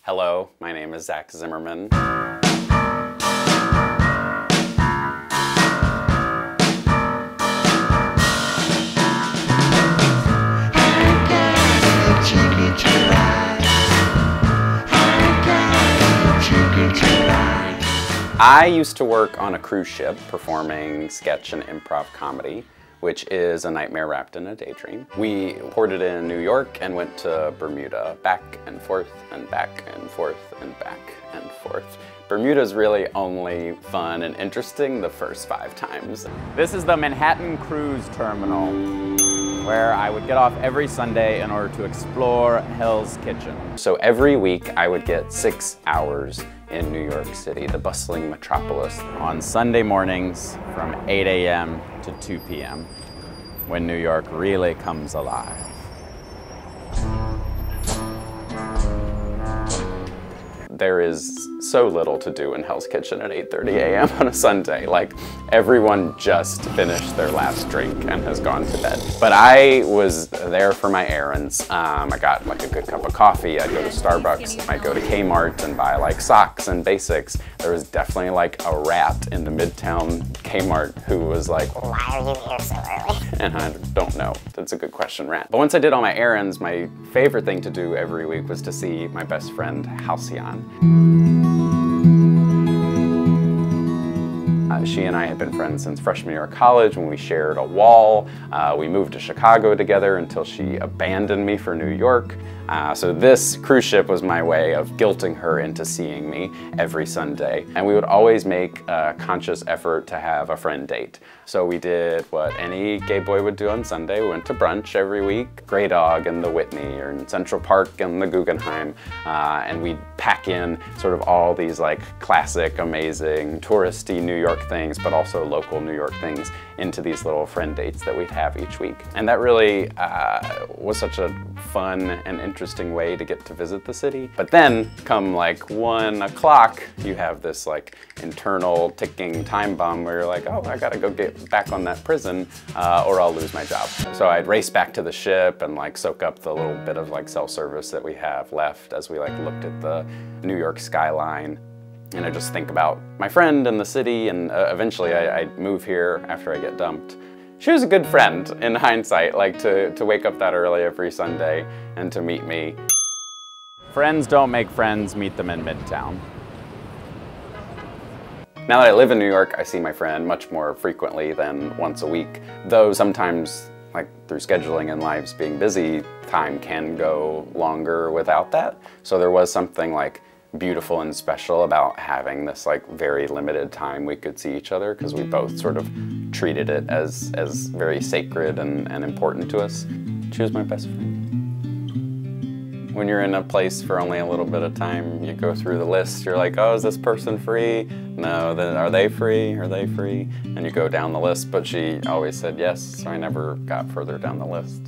Hello, my name is Zach Zimmerman. I used to work on a cruise ship performing sketch and improv comedy, which is a nightmare wrapped in a daydream. We ported in New York and went to Bermuda, back and forth and back and forth and back and forth. Bermuda's really only fun and interesting the first 5 times. This is the Manhattan Cruise Terminal, where I would get off every Sunday in order to explore Hell's Kitchen. So every week I would get 6 hours in New York City, the bustling metropolis. On Sunday mornings from 8 a.m. to 2 p.m. when New York really comes alive. There is so little to do in Hell's Kitchen at 8:30 a.m. on a Sunday. Like, everyone just finished their last drink and has gone to bed. But I was there for my errands. I got like a good cup of coffee. I'd go to Starbucks. I'd go to Kmart and buy like socks and basics. There was definitely like a rat in the Midtown Kmart who was like, "Why are you here so early?" And I don't know. That's a good question, rat. But once I did all my errands, my favorite thing to do every week was to see my best friend, Halcyon. She and I had been friends since freshman year of college when we shared a wall. We moved to Chicago together until she abandoned me for New York. So this cruise ship was my way of guilting her into seeing me every Sunday. And we would always make a conscious effort to have a friend date. So we did what any gay boy would do on Sunday. We went to brunch every week, Grey Dog and the Whitney, or in Central Park and the Guggenheim. And we'd pack in sort of all these like classic, amazing, touristy New York things, but also local New York things into these little friend dates that we'd have each week. And that really was such a fun and interesting way to get to visit the city. But then come like 1 o'clock, you have this like internal ticking time bomb where you're like, oh, I gotta go get back on that prison or I'll lose my job. So I'd race back to the ship and like soak up the little bit of like self-service that we have left as we like looked at the New York skyline. And I just think about my friend and the city, and eventually I'd move here after I get dumped. She was a good friend in hindsight, like to wake up that early every Sunday and to meet me. Friends don't make friends, meet them in Midtown. Now that I live in New York, I see my friend much more frequently than once a week. Though sometimes, like through scheduling and lives being busy, time can go longer without that. So there was something like beautiful and special about having this like very limited time we could see each other, because we both sort of treated it as very sacred and important to us. She was my best friend. When you're in a place for only a little bit of time, you go through the list, you're like, oh, is this person free? No, then are they free? Are they free? And you go down the list, but she always said yes, so I never got further down the list.